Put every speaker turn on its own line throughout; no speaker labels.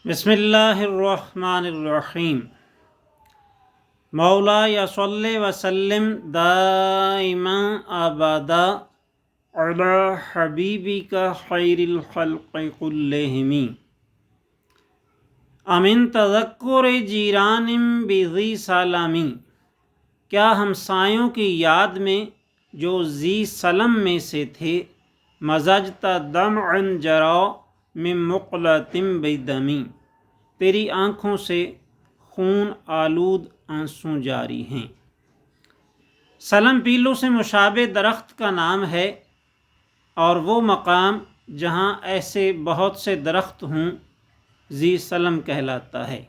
بسم اللہ الرحمن الرحیم۔ مولا یا صلی وسلم دائما ابدا علی حبیبک خیر الخلق کلہم۔ امن تذکر جیران بذی سلم، کیا ہمسایوں کی یاد میں جو ذی سلم میں سے تھے، مزجت دمعا جرا من مقلۃ بدمی، تیری آنکھوں سے خون آلود آنسوں جاری ہیں۔ سلم پیلو سے مشابہ درخت کا نام ہے اور وہ مقام جہاں ایسے بہت سے درخت ہوں ذی سلم کہلاتا ہے۔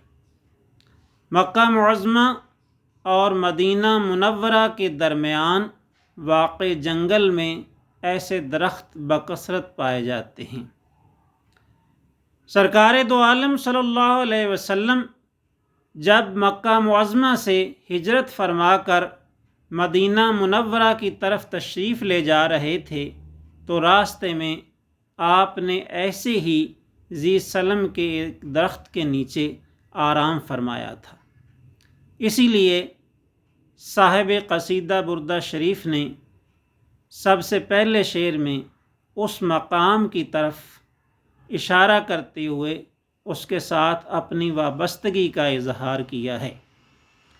مکہ معظمہ اور مدینہ منورہ کے درمیان واقع جنگل میں ایسے درخت بکثرت پائے جاتے ہیں۔ سرکار دو عالم صلی اللہ علیہ وسلم جب مکہ معظمہ سے ہجرت فرما کر مدینہ منورہ کی طرف تشریف لے جا رہے تھے تو راستے میں آپ نے ایسے ہی ذی سلم کے ایک درخت کے نیچے آرام فرمایا تھا۔ اسی لیے صاحب قصیدہ بردہ شریف نے سب سے پہلے شعر میں اس مقام کی طرف اشارہ کرتے ہوئے اس کے ساتھ اپنی وابستگی کا اظہار کیا ہے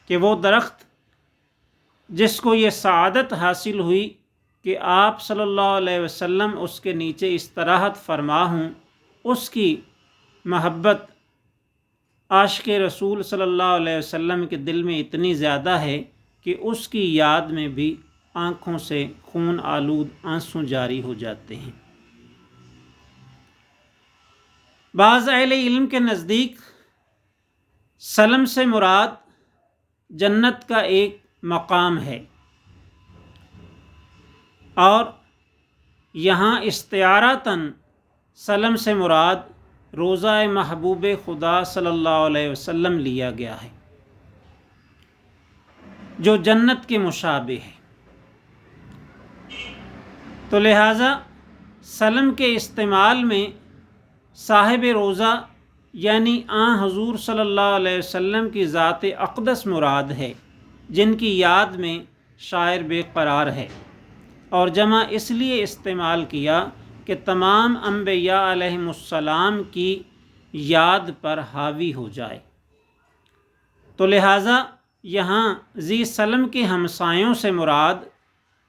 کہ وہ درخت جس کو یہ سعادت حاصل ہوئی کہ آپ صلی اللہ علیہ وسلم اس کے نیچے استراحت فرما ہوں، اس کی محبت عاشق رسول صلی اللہ علیہ وسلم کے دل میں اتنی زیادہ ہے کہ اس کی یاد میں بھی آنکھوں سے خون آلود آنسوں جاری ہو جاتے ہیں۔ بعض اہل علم کے نزدیک سلم سے مراد جنت کا ایک مقام ہے اور یہاں استعارتاً سلم سے مراد روضہ محبوب خدا صلی اللہ علیہ وسلم لیا گیا ہے جو جنت کے مشابہ ہے، تو لہٰذا سلم کے استعمال میں صاحب روضہ یعنی آن حضور صلی اللہ علیہ وسلم کی ذات اقدس مراد ہے، جن کی یاد میں شاعر بے قرار ہے، اور جمع اس لیے استعمال کیا کہ تمام انبیاء علیہم السلام کی یاد پر حاوی ہو جائے۔ تو لہٰذا یہاں ذی سلم کے ہمسایوں سے مراد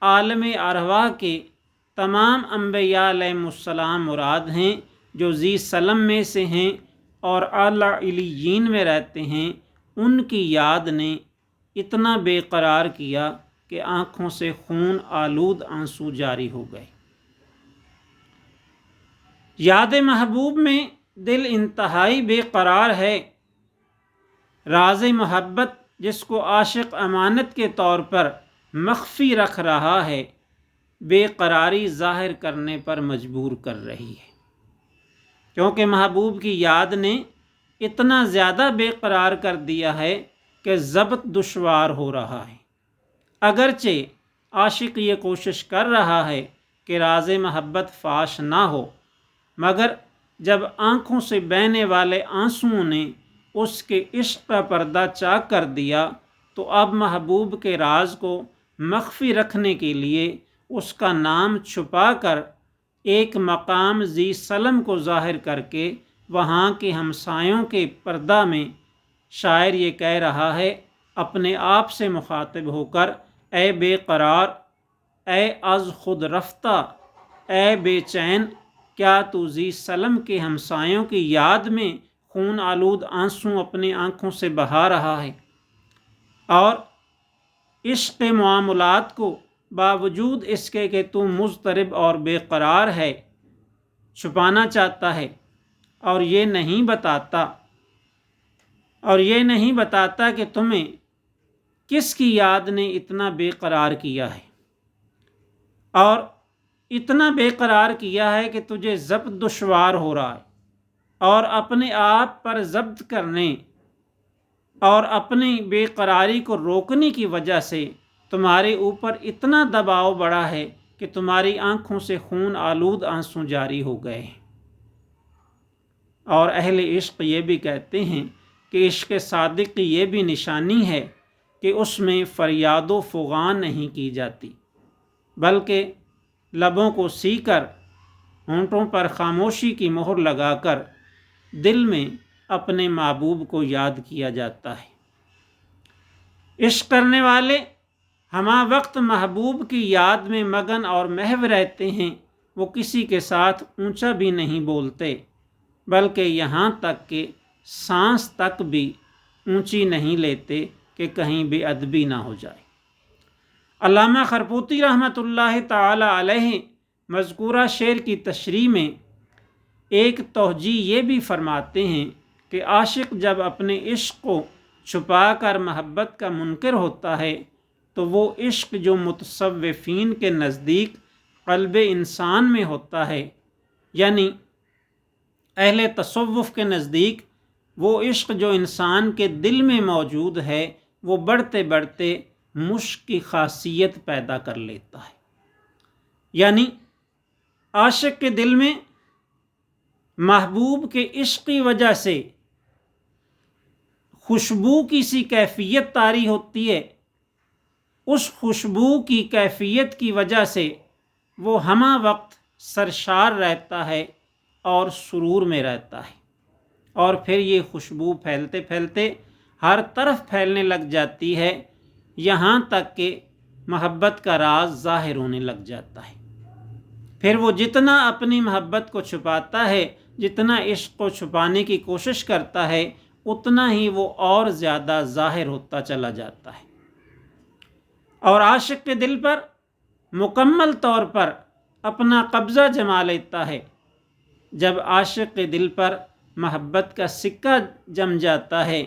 عالم ارواح کے تمام انبیاء علیہم السلام مراد ہیں جو ذی سلم میں سے ہیں اور اعلیٰ علیین میں رہتے ہیں۔ ان کی یاد نے اتنا بے قرار کیا کہ آنکھوں سے خون آلود آنسو جاری ہو گئے۔ یاد محبوب میں دل انتہائی بے قرار ہے۔ راز محبت جس کو عاشق امانت کے طور پر مخفی رکھ رہا ہے، بے قراری ظاہر کرنے پر مجبور کر رہی ہے، کیونکہ محبوب کی یاد نے اتنا زیادہ بے قرار کر دیا ہے کہ ضبط دشوار ہو رہا ہے۔ اگرچہ عاشق یہ کوشش کر رہا ہے کہ راز محبت فاش نہ ہو، مگر جب آنکھوں سے بہنے والے آنسوؤں نے اس کے عشق کا پردہ چاک کر دیا تو اب محبوب کے راز کو مخفی رکھنے کے لیے اس کا نام چھپا کر ایک مقام ذی سلم کو ظاہر کر کے وہاں کے ہمسایوں کے پردہ میں شاعر یہ کہہ رہا ہے اپنے آپ سے مخاطب ہو کر، اے بے قرار، اے از خود رفتہ، اے بے چین، کیا تو ذی سلم کے ہمسایوں کی یاد میں خون آلود آنسوں اپنی آنکھوں سے بہا رہا ہے اور عشق معاملات کو باوجود اس کے کہ تو مضطرب اور بے قرار ہے چھپانا چاہتا ہے اور یہ نہیں بتاتا کہ تمہیں کس کی یاد نے اتنا بے قرار کیا ہے، اور اتنا بے قرار کیا ہے کہ تجھے ضبط دشوار ہو رہا ہے، اور اپنے آپ پر ضبط کرنے اور اپنی بے قراری کو روکنے کی وجہ سے تمہارے اوپر اتنا دباؤ بڑھا ہے کہ تمہاری آنکھوں سے خون آلود آنسوں جاری ہو گئے ہیں۔ اور اہل عشق یہ بھی کہتے ہیں کہ عشق صادق کی یہ بھی نشانی ہے کہ اس میں فریاد و فغان نہیں کی جاتی، بلکہ لبوں کو سی کر ہونٹوں پر خاموشی کی مہر لگا کر دل میں اپنے محبوب کو یاد کیا جاتا ہے۔ عشق کرنے والے ہمہ وقت محبوب کی یاد میں مگن اور محو رہتے ہیں۔ وہ کسی کے ساتھ اونچا بھی نہیں بولتے، بلکہ یہاں تک کہ سانس تک بھی اونچی نہیں لیتے کہ کہیں بے ادبی نہ ہو جائے۔ علامہ خرپوتی رحمۃ اللہ تعالی علیہ مذکورہ شعر کی تشریح میں ایک توجیہ یہ بھی فرماتے ہیں کہ عاشق جب اپنے عشق کو چھپا کر محبت کا منکر ہوتا ہے تو وہ عشق جو متصوفین کے نزدیک قلب انسان میں ہوتا ہے، یعنی اہل تصوف کے نزدیک وہ عشق جو انسان کے دل میں موجود ہے، وہ بڑھتے بڑھتے مشک کی خاصیت پیدا کر لیتا ہے۔ یعنی عاشق کے دل میں محبوب کے عشق کی وجہ سے خوشبو کی سی کیفیت طاری ہوتی ہے۔ اس خوشبو کی کیفیت کی وجہ سے وہ ہمہ وقت سرشار رہتا ہے اور سرور میں رہتا ہے، اور پھر یہ خوشبو پھیلتے پھیلتے ہر طرف پھیلنے لگ جاتی ہے، یہاں تک کہ محبت کا راز ظاہر ہونے لگ جاتا ہے۔ پھر وہ جتنا اپنی محبت کو چھپاتا ہے، جتنا عشق کو چھپانے کی کوشش کرتا ہے، اتنا ہی وہ اور زیادہ ظاہر ہوتا چلا جاتا ہے، اور عاشق کے دل پر مکمل طور پر اپنا قبضہ جما لیتا ہے۔ جب عاشق کے دل پر محبت کا سکہ جم جاتا ہے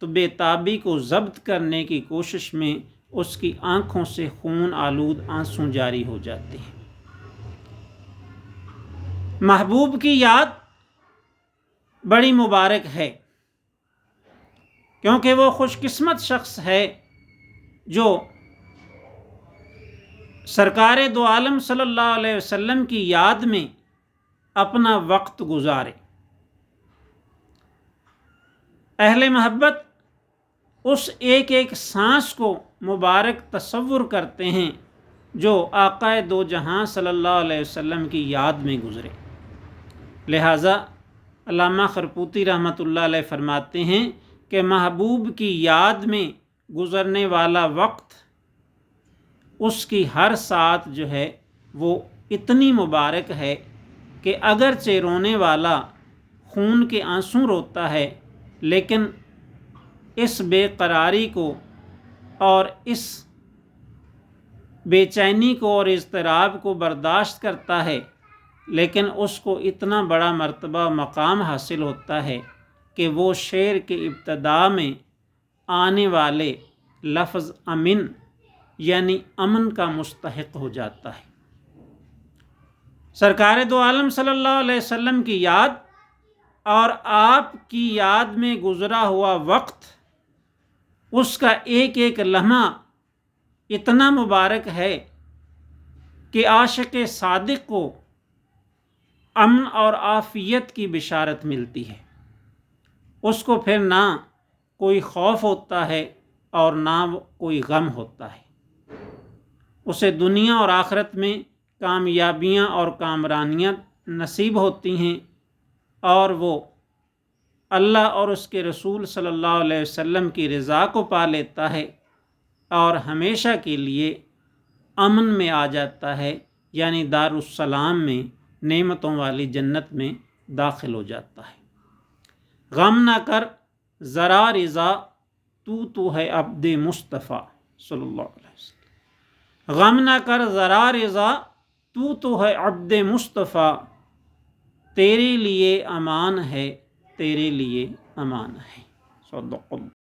تو بے تابی کو ضبط کرنے کی کوشش میں اس کی آنکھوں سے خون آلود آنسو جاری ہو جاتے ہیں۔ محبوب کی یاد بڑی مبارک ہے، کیونکہ وہ خوش قسمت شخص ہے جو سرکار دو عالم صلی اللہ علیہ وسلم کی یاد میں اپنا وقت گزارے۔ اہل محبت اس ایک ایک سانس کو مبارک تصور کرتے ہیں جو آقا دو جہاں صلی اللہ علیہ وسلم کی یاد میں گزرے۔ لہٰذا علامہ خرپوتی رحمۃ اللہ علیہ فرماتے ہیں کہ محبوب کی یاد میں گزرنے والا وقت، اس کی ہر ساتھ جو ہے وہ اتنی مبارک ہے کہ اگرچہ رونے والا خون کے آنسو روتا ہے، لیکن اس بے قراری کو اور اس بے چینی کو اور اضطراب کو برداشت کرتا ہے، لیکن اس کو اتنا بڑا مرتبہ مقام حاصل ہوتا ہے کہ وہ شعر کے ابتدا میں آنے والے لفظ امن یعنی امن کا مستحق ہو جاتا ہے۔ سرکار دو عالم صلی اللہ علیہ وسلم کی یاد اور آپ کی یاد میں گزرا ہوا وقت، اس کا ایک ایک لمحہ اتنا مبارک ہے کہ عاشق صادق کو امن اور عافیت کی بشارت ملتی ہے۔ اس کو پھر نہ کوئی خوف ہوتا ہے اور نہ کوئی غم ہوتا ہے۔ اسے دنیا اور آخرت میں کامیابیاں اور کامرانیاں نصیب ہوتی ہیں، اور وہ اللہ اور اس کے رسول صلی اللہ علیہ وسلم کی رضا کو پا لیتا ہے اور ہمیشہ کے لیے امن میں آ جاتا ہے، یعنی دارالسلام میں، نعمتوں والی جنت میں داخل ہو جاتا ہے۔ غم نہ کر ذرا رضا، تو ہے عبد مصطفیٰ صلی اللہ علیہ وسلم۔ غم نہ کر ذرا رضا، تو ہے عبد مصطفیٰ، تیرے لیے امان ہے، تیرے لیے امان ہے۔ صدق اللہ۔